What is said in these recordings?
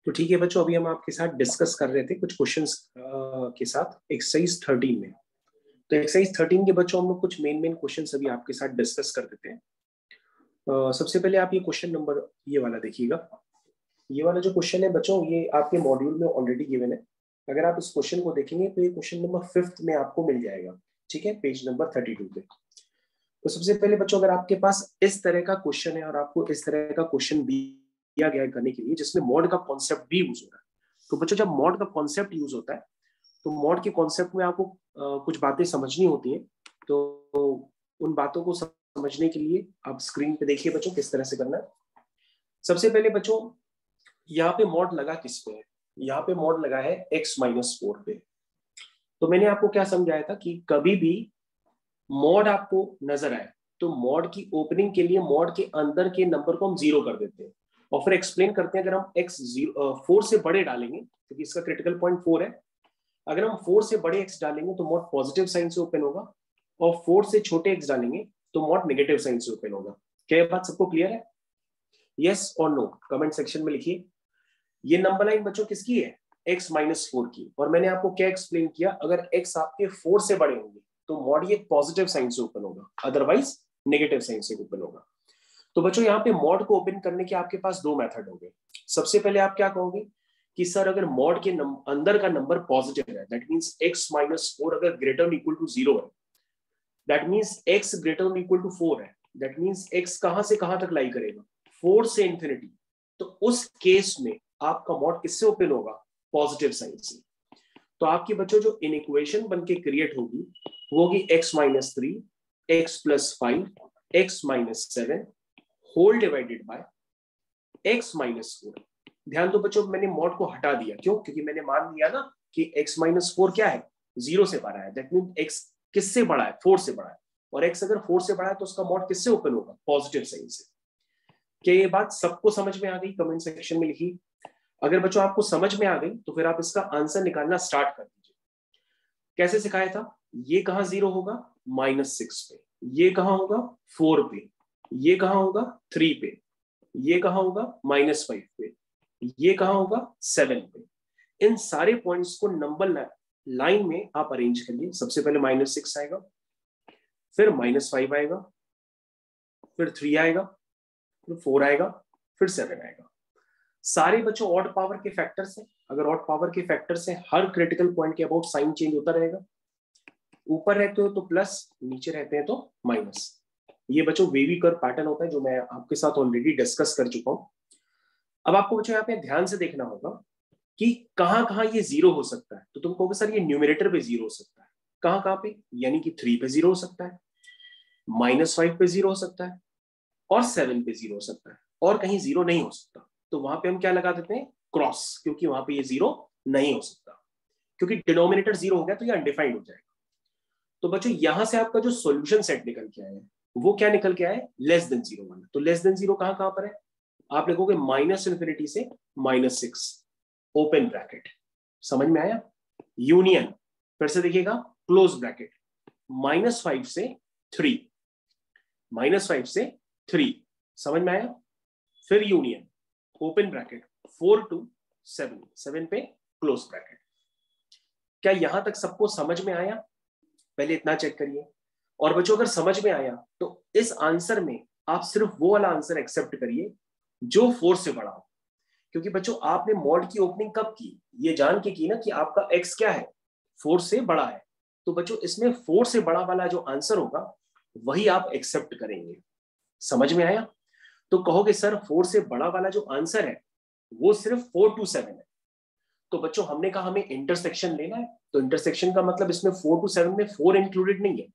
तो ठीक है बच्चों, अभी हम आपके साथ डिस्कस कर रहे थे कुछ क्वेश्चंस के साथ एक्सरसाइज 13 में। तो एक्सरसाइज 13 के बच्चों हम लोग कुछ मेन क्वेश्चंस अभी आपके साथ डिस्कस कर देते हैं। सबसे पहले आप ये क्वेश्चन नंबर ये वाला देखिएगा। ये वाला जो क्वेश्चन है बच्चों, ये आपके मॉड्यूल में ऑलरेडी गिवन है। अगर आप इस क्वेश्चन को देखेंगे तो ये क्वेश्चन नंबर 5th में आपको मिल जाएगा, ठीक है, पेज नंबर 32 पे। तो सबसे पहले बच्चों, अगर आपके पास इस तरह का क्वेश्चन है और आपको इस तरह का क्वेश्चन दिया गया है करने के लिए जिसमें मॉड का कॉन्सेप्ट भी यूज हो रहा है, तो बच्चों जब मॉड का कॉन्सेप्ट यूज होता है तो मॉड के कॉन्सेप्ट में आपको कुछ बातें समझनी होती हैं। तो उन बातों को समझने के लिए आप स्क्रीन पे देखिए बच्चों किस तरह से करना है। सबसे पहले बच्चों, यहाँ पे मॉड लगा किस पे है? यहाँ पे मॉड लगा है x-4 पे। तो मैंने आपको क्या समझाया था कि कभी भी मॉड आपको नजर आए तो मॉड की ओपनिंग के लिए मॉड के अंदर के नंबर को हम 0 कर देते हैं और फिर एक्सप्लेन करते हैं। अगर हम x 4 से बड़े डालेंगे, क्योंकि इसका क्रिटिकल पॉइंट 4 है, अगर हम 4 से बड़े x डालेंगे तो मॉड पॉजिटिव साइन से ओपन होगा और 4 से छोटे x डालेंगे तो मॉड नेगेटिव साइन से ओपन होगा। क्या ये बात सबको क्लियर है? यस और नो कमेंट सेक्शन में लिखिए। ये नंबर लाइन बच्चों किसकी है? x-4 की। और मैंने आपको क्या एक्सप्लेन किया, अगर x आपके 4 से बड़े होंगे तो मॉड ये पॉजिटिव साइन से ओपन होगा, अदरवाइज नेगेटिव साइन से ओपन होगा। तो बच्चों यहाँ पे मॉड को ओपन करने के आपके पास दो मेथड होंगे। सबसे पहले आप क्या कहोगे कि सर अगर मॉड के अंदर का नंबर पॉजिटिव है, दैट मींस x-4 अगर ग्रेटर देन इक्वल टू 0 है, that means x greater than equal to 4 है, दैट मींस x कहां से कहां तक लाई करेगा? 4 से इंफिनिटी। तो उस केस में आपका मॉड किससे ओपन होगा? पॉजिटिव साइन से। तो आपकी बच्चों जो इनइक्वेशन बनके क्रिएट होगी वो होगी x-3 x+5 x-7 whole divided bye x-4। ध्यान दो बच्चों, मैंने मॉड को हटा दिया, क्यों? क्योंकि मैंने मान लिया ना कि x-4 क्या है? 0 से बड़ा है, दैट मीन x किससे बड़ा है? 4 से बड़ा है। और x अगर 4 से बड़ा है तो उसका मॉड किससे ओपन होगा? पॉजिटिव साइन से। क्या ये बात सबको समझ में आ गई? कमेंट सेक्शन में लिखिए। अगर बच्चों आपको समझ में आ गई तो फिर आप इसका आंसर निकालना स्टार्ट कर दीजिए। कैसे सिखाया था? ये कहां 0 होगा? -6 पे। ये कहां होगा? 4 पे। ये कहां होगा? 3 पे। ये कहां होगा? -5 पे। ये कहां होगा? 7 पे। इन सारे पॉइंट्स को नंबर लाइन में आप अरेंज करिए। सबसे पहले -6 आएगा, फिर -5 आएगा, फिर 3 आएगा, फिर 4 आएगा, फिर 7 आएगा। सारे बच्चों ऑड पावर के फैक्टर्स हैं। अगर ऑड पावर के फैक्टर्स हैं, हर क्रिटिकल पॉइंट के अबाउट साइन चेंज होता रहेगा। ऊपर रहते हो तो प्लस, नीचे रहते हैं तो माइनस। ये बच्चों वेवी कर्व पैटर्न होता है जो मैं आपके साथ ऑलरेडी डिस्कस कर चुका हूं। अब आपको बच्चों यहाँ पे ध्यान से देखना होगा कि कहां कहां ये 0 हो सकता है। तो तुम कहोगे सर ये न्यूमरेटर पे 0 हो सकता है, कहां कहां पे? यानी कि 3 पे 0 हो सकता है, -5 पे 0 हो सकता है और 7 पे 0 हो सकता है, और कहीं 0 नहीं हो सकता। तो वहां पे हम क्या लगा देते हैं? क्रॉस, क्योंकि वहां पे ये 0 नहीं हो सकता। क्योंकि डिनोमिनेटर 0 हो गया तो ये अनडिफाइंड हो जाएगा। तो बच्चों यहां से आपका जो सॉल्यूशन सेट निकल के आया है वो क्या निकल के आया है? लेस देन 0 वाला। तो लेस देन 0 कहां कहां पर है? आप लिखोगे -∞ से -6 ओपन ब्रैकेट। समझ में आया? यूनियन, फिर से देखिएगा, क्लोज ब्रैकेट, -5 से 3, -5 से 3। समझ में आया? फिर यूनियन, ओपन ब्रैकेट, 4 to 7, 7 पे क्लोज ब्रैकेट। क्या यहां तक सबको समझ में आया? पहले इतना चेक करिए। और बच्चों अगर समझ में आया तो इस आंसर में आप सिर्फ वो वाला आंसर एक्सेप्ट करिए जो 4 से बड़ा हो। क्योंकि बच्चों आपने मॉड की ओपनिंग कब की? ये जान के की ना कि आपका x क्या है? 4 से बड़ा है। तो बच्चों इसमें 4 से बड़ा वाला जो आंसर होगा वही आप एक्सेप्ट करेंगे। समझ में आया? तो कहोगे सर 4 से बड़ा वाला जो आंसर है वो सिर्फ 4 to 7 है। तो बच्चों हमने कहा हमें इंटरसेक्शन लेना है, तो इंटरसेक्शन का मतलब इसमें 4 to 7 में 4 इंक्लूडेड नहीं है,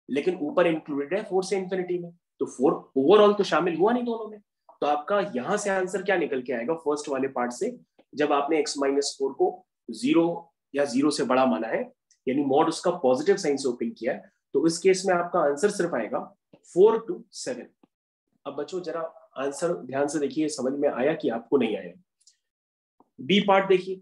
लेकिन ऊपर इंक्लूडेड है 4 से इंफिनिटी में। तो 4 ओवरऑल तो शामिल हुआ नहीं दोनों में। तो आपका यहां से आंसर क्या निकल के आएगा फर्स्ट वाले पार्ट से? जब आपने x-4 को 0 या 0 से बड़ा माना है, यानी मॉड उसका पॉजिटिव साइन से ओपन किया है, तो इस केस में आपका आंसर सिर्फ आएगा 4 to 7। अब बच्चों जरा आंसर ध्यान से देखिए, समझ में आया कि आपको नहीं आया? बी पार्ट देखिए।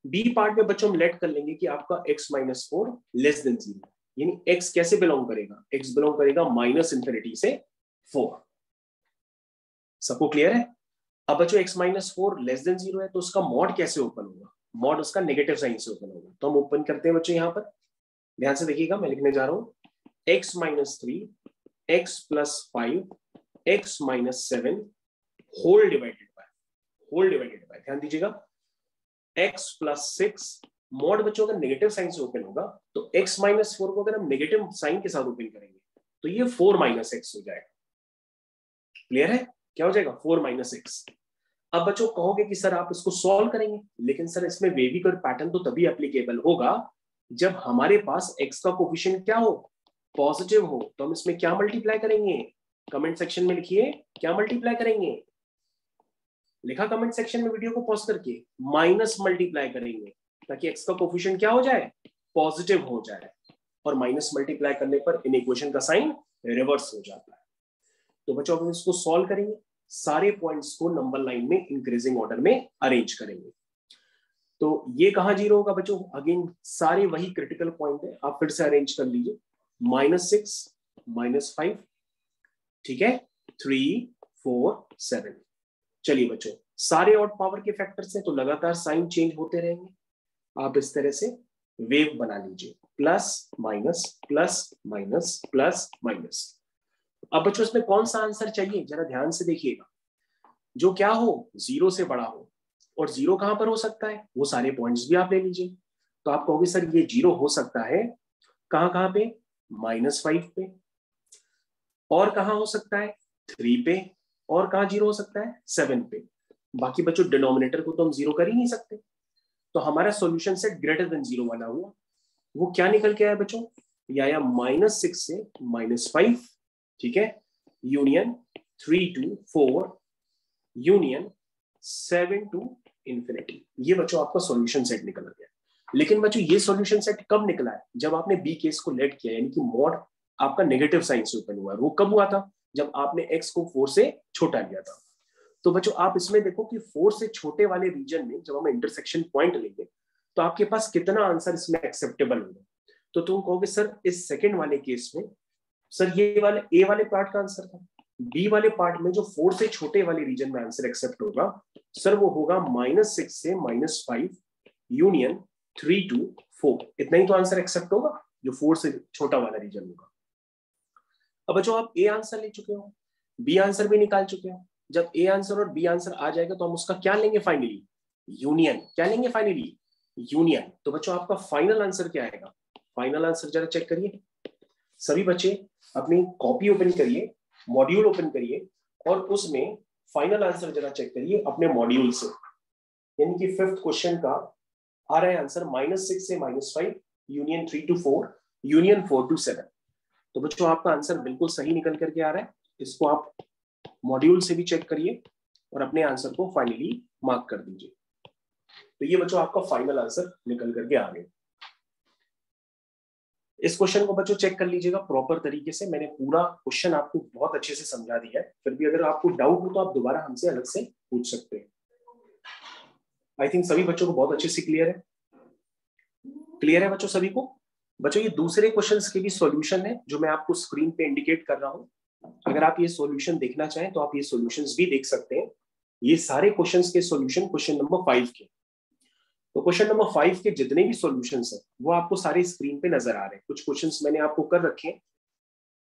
बी पार्ट में बच्चों हम लेट कर लेंगे कि आपका x-4 लेस देन 0, यानी x कैसे बिलोंग करेगा? x बिलोंग करेगा -∞ से 4। सबको क्लियर है? अब बच्चों x माइनस 4 लेस देन 0 है, तो उसका मॉड कैसे ओपन होगा? मॉड उसका नेगेटिव साइन से ओपन होगा। तो हम ओपन करते हैं बच्चों, यहाँ पर ध्यान से देखिएगा, मैं लिखने जा रहा हूँ x minus 3 x plus 5 x minus 7 whole divided by, ध्यान दीजिएगा, x प्लस 6 मॉड बच्चों अगर नेगेटिव साइन से ओपन होगा तो x माइनस 4 को अगर हम नेगेटिव साइन के साथ ओपन करेंगे तो ये 4 माइनस एक्स हो जाएगा। क्लियर है? क्या हो जाएगा? 4 माइनस एक्स। अब बच्चों कहोगे कि सर आप इसको सॉल्व करेंगे, लेकिन सर इसमें वेवी कर्व पैटर्न तो तभी एप्लीकेबल होगा जब हमारे पास x का कोफिशिएंट क्या हो? पॉजिटिव हो। तो हम इसमें क्या मल्टीप्लाई करेंगे? कमेंट सेक्शन में लिखिए, क्या मल्टीप्लाई करेंगे? लिखा कमेंट सेक्शन में वीडियो को पॉज करके, माइनस मल्टीप्लाई करेंगे ताकि x का कोफिशिएंट क्या हो जाए? पॉजिटिव हो जाए। और माइनस मल्टीप्लाई करने पर इन इक्वेशन का साइन रिवर्स हो जाता है। तो बच्चों हम इसको सॉल्व करेंगे, सारे पॉइंट्स को नंबर लाइन में इंक्रीजिंग ऑर्डर में अरेंज करेंगे। तो ये कहां जीरो होगा बच्चों? अगेन सारे वही क्रिटिकल पॉइंट है, आप फिर से अरेंज कर लीजिए। -6 -5, ठीक है, 3 4 7। चलिए बच्चों, सारे ऑड पावर के फैक्टर्स हैं तो लगातार साइन चेंज होते रहेंगे। आप इस तरह से वेव बना लीजिए, plus minus plus minus plus minus. अब बच्चों इसमें कौन सा आंसर चाहिए, जरा ध्यान से देखिएगा। जो क्या हो, 0 से बड़ा हो। और 0 कहां पर हो सकता है? वो सारे पॉइंट्स भी आप ले लीजिए। तो आप कहोगे सर ये 0 हो सकता है कहां कहां पे? -5 पे। और कहां हो सकता है? 3 पे। और कहां 0 हो सकता है? 7 पे। बाकी बच्चों डिनोमिनेटर को तो हम 0 कर ही नहीं सकते। तो हमारा सॉल्यूशन सेट ग्रेटर देन 0 वाला हुआ। वो क्या निकल के आया बच्चों? या -6 से -5, ठीक है, union 3 to 4 union 7 to infinity. ये बच्चों आपका सॉल्यूशन सेट निकल गया। लेकिन बच्चों ये सॉल्यूशन सेट कब निकला है? जब आपने बी केस को लेट किया, यानी कि मॉड आपका नेगेटिव साइन से ओपन हुआ है। वो कब हुआ था? जब आपने x को 4 से छोटा लिया था। तो बच्चों आप इसमें देखो कि 4 से छोटे वाले रीजन में जब हम इंटरसेक्शन पॉइंट लेंगे तो आपके पास कितना आंसर इसमें एक्सेप्टेबल होगा। तो तुम कहोगे सर इस सेकेंड वाले केस में सर ये वाले ए वाले पार्ट का आंसर था, बी वाले पार्ट में जो 4 से छोटे वाले रीजन में आंसर एक्सेप्ट होगा सर वो होगा -6 से -5 यूनियन 3 to 4। इतना ही तो आंसर एक्सेप्ट होगा जो 4 से छोटा वाला रीजन होगा। अब बच्चों आप ए आंसर ले चुके हो, बी आंसर भी निकाल चुके हो। जब ए आंसर और बी आंसर आ जाएगा तो हम उसका क्या लेंगे फाइनली? यूनियन। क्या लेंगे फाइनली? यूनियन। तो बच्चों आपका फाइनल आंसर क्या आएगा? फाइनल आंसर जरा चेक करिए सभी बच्चे, अपनी कॉपी ओपन करिए, मॉड्यूल ओपन करिए और उसमें फाइनल आंसर जरा चेक करिए अपने मॉड्यूल से। यानी कि 5th क्वेश्चन का आ रहा है आंसर -6 से -5 यूनियन 3 to 4 यूनियन 4 to 7। तो बच्चों आपका आंसर बिल्कुल सही निकल करके आ रहा है। इसको आप मॉड्यूल से भी चेक करिए और अपने आंसर को फाइनली मार्क कर दीजिए। तो ये बच्चों आपका फाइनल आंसर निकल करके आ गया। इस क्वेश्चन को बच्चों चेक कर लीजिएगा प्रॉपर तरीके से। मैंने पूरा क्वेश्चन आपको बहुत अच्छे से समझा दिया है। फिर भी अगर आपको डाउट हो तो आप दोबारा हमसे अलग से पूछ सकते हैं। आई थिंक सभी बच्चों को बहुत अच्छे से क्लियर है। क्लियर है बच्चों सभी को? बच्चों ये दूसरे क्वेश्चंस के भी सॉल्यूशन है जो मैं आपको स्क्रीन पे इंडिकेट कर रहा हूं। अगर आप ये सॉल्यूशन देखना चाहें तो आप ये सॉल्यूशंस भी देख सकते हैं। ये सारे क्वेश्चंस के सॉल्यूशन क्वेश्चन नंबर 5 के। तो क्वेश्चन नंबर 5 के जितने भी सॉल्यूशंस हैं वो आपको सारे स्क्रीन पे नजर आ रहे हैं। कुछ क्वेश्चंस मैंने आपको कर रखे हैं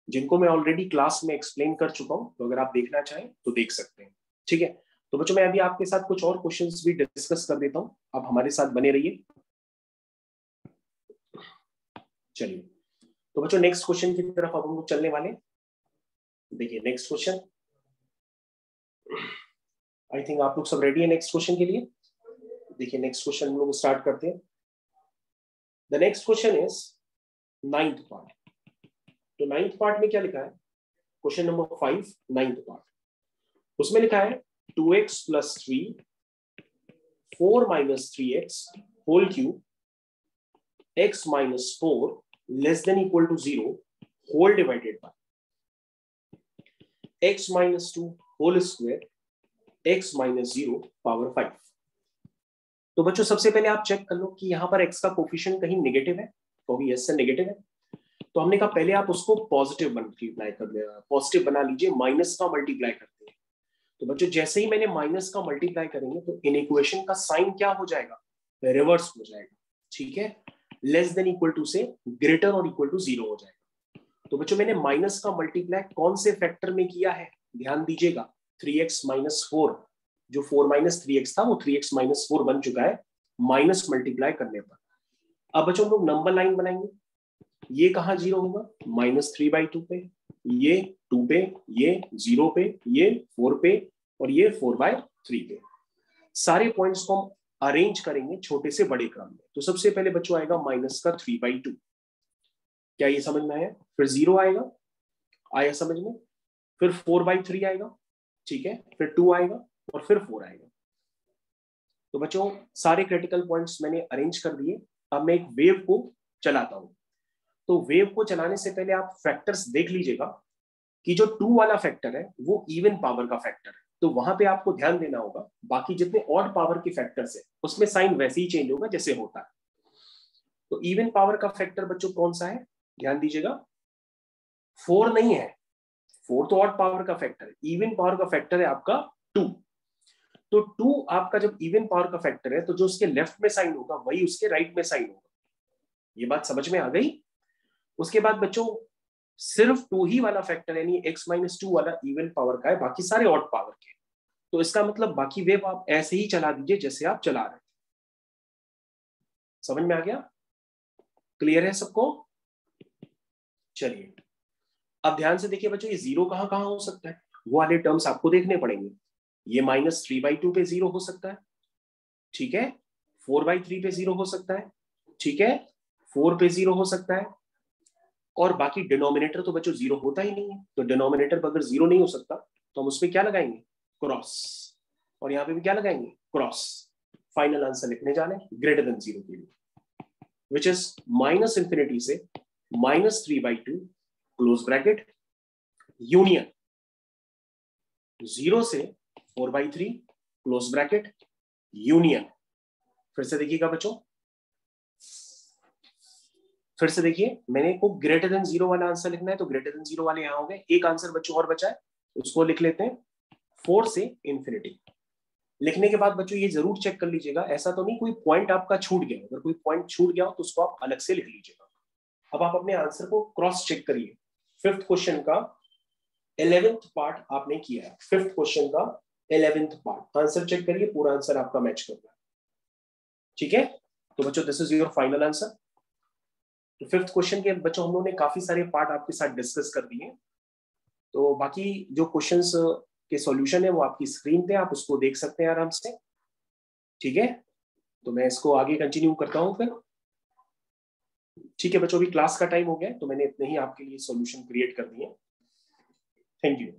जिनको मैं ऑलरेडी क्लास में एक्सप्लेन कर चुका हूं। तो अगर आप देखना चाहें तो देख सकते हैं, ठीक है। तो बच्चों मैं अभी आपके साथ कुछ और क्वेश्चंस भी डिस्कस कर देता हूं, आप हमारे साथ बने रहिए। चलिए तो बच्चों नेक्स्ट क्वेश्चन की तरफ अब हम लोग चलने वाले। देखिए नेक्स्ट क्वेश्चन, आई थिंक आप लोग सब रेडी है नेक्स्ट क्वेश्चन के लिए। देखिए नेक्स्ट क्वेश्चन हम लोग स्टार्ट करते हैं। The next question is 9th part. तो 9th पार्ट में क्या लिखा है? क्वेश्चन नंबर 5 9th पार्ट, उसमें लिखा है 2x + 3 4 - 3x whole cube x - 4 less than equal to 0 whole divided by x - 2 whole square x - 0 power 5। तो बच्चों सबसे पहले आप चेक कर लो कि यहाँ पर x का कोफिशिएंट कहीं नेगेटिव है, तो भी यस से नेगेटिव है। तो हमने कहा पहले आप उसको पॉजिटिव मल्टीप्लाई कर लिया, पॉजिटिव बना लीजिए, माइनस का मल्टीप्लाई करते हैं। तो बच्चों जैसे ही मैंने माइनस का मल्टीप्लाई करेंगे तो इन इक्वेशन का साइन क्या हो जाएगा, रिवर्स हो जाएगा, ठीक है, लेस देन इक्वल टू से ग्रेटर और इक्वल टू 0 हो जाएगा। तो बच्चों मैंने माइनस का मल्टीप्लाई कौन से फैक्टर में किया है, ध्यान दीजिएगा, 3x माइनस 4, जो 4 माइनस 3x था वो 3x माइनस 4 बन चुका है माइनस मल्टीप्लाई करने पर। अब बच्चों हम लोग नंबर लाइन बनाएंगे, ये कहां 0 होगा, -3/2 पे, ये 2 पे, ये 0 पे, ये 4 पे और ये 4/3 पे। सारे पॉइंट्स को हम अरेंज करेंगे छोटे से बड़े क्रम में। तो सबसे पहले बच्चों आएगा माइनस का 3/2, क्या ये समझ में आया, फिर 0 आएगा, आया समझ में, फिर 4/3 आएगा, ठीक है, फिर 2 आएगा और फिर 4 आएगा। तो बच्चों सारे क्रिटिकल पॉइंट्स मैंने अरेंज कर दिए। अब मैं एक वेव को चलाता हूं। तो वेव को चलाने से पहले आप फैक्टर्स देख लीजिएगा कि जो 2 वाला फैक्टर है वो इवन पावर का फैक्टर है, तो वहां पे आपको ध्यान देना होगा। बाकी जितने ऑड पावर के फैक्टर्स है उसमें साइन वैसे ही चेंज होगा जैसे होता है। तो इवन पावर का फैक्टर बच्चों कौन सा है, ध्यान दीजिएगा, 4 नहीं है, 4 तो ऑड पावर का फैक्टर है, इवन पावर का फैक्टर है आपका 2। तो 2 आपका जब इवन पावर का फैक्टर है तो जो उसके लेफ्ट में साइन होगा वही उसके राइट में साइन होगा। ये बात समझ में आ गई। उसके बाद बच्चों सिर्फ 2 ही वाला फैक्टर यानी x-2 वाला इवन पावर का है, बाकी सारे ऑड पावर के। तो इसका मतलब बाकी वेव आप ऐसे ही चला दीजिए जैसे आप चला रहे थे। समझ में आ गया, क्लियर है सबको। चलिए अब ध्यान से देखिए बच्चों, ये 0 कहां कहां हो सकता है, वो वाले टर्म्स आपको देखने पड़ेंगे। ये -3/2 पे 0 हो सकता है, ठीक है, 4/3 पे 0 हो सकता है, ठीक है, 4 पे 0 हो सकता है, और बाकी डिनोमिनेटर तो बच्चों 0 होता ही नहीं है। तो डिनोमिनेटर पर अगर 0 नहीं हो सकता तो हम उसमें क्या लगाएंगे, क्रॉस, और यहाँ पे भी क्या लगाएंगे, क्रॉस। फाइनल आंसर लिखने जाने ग्रेटर देन 0 के लिए, विच इज -∞ से -3/2 क्लोज ब्रैकेट यूनियन 0 से 4/3 क्लोज ब्रैकेट यूनियन। फिर से देखिएगा बच्चों, फिर से देखिए, मैंने को ग्रेटर देन 0 वाला आंसर लिखना है तो ग्रेटर देन 0 वाले यहां हो गए। एक आंसर बच्चों और बचा है, उसको लिख लेते हैं 4 से इंफिनिटी। लिखने के बाद बच्चों ये जरूर चेक कर लीजिएगा, ऐसा तो नहीं कोई पॉइंट आपका छूट गया। अगर कोई पॉइंट छूट गया हो तो उसको आप अलग से लिख लीजिएगा। अब आप अपने आंसर को क्रॉस चेक करिए। 5th क्वेश्चन का 11th पार्ट आपने किया है, 5th क्वेश्चन का 11th पार्ट आंसर चेक करिए, पूरा आंसर आपका मैच कर रहा है, ठीक है। तो बच्चों this is your final answer. तो 5th क्वेश्चन के बच्चों हम लोगों ने काफी सारे पार्ट आपके साथ डिस्कस कर दिए। तो बाकी जो क्वेश्चंस के सॉल्यूशन है वो आपकी स्क्रीन पे, आप उसको देख सकते हैं आराम से, ठीक है। तो मैं इसको आगे कंटिन्यू करता हूँ फिर, ठीक है बच्चों। अभी क्लास का टाइम हो गया है तो मैंने इतने ही आपके लिए सॉल्यूशन क्रिएट कर दिए। Thank you.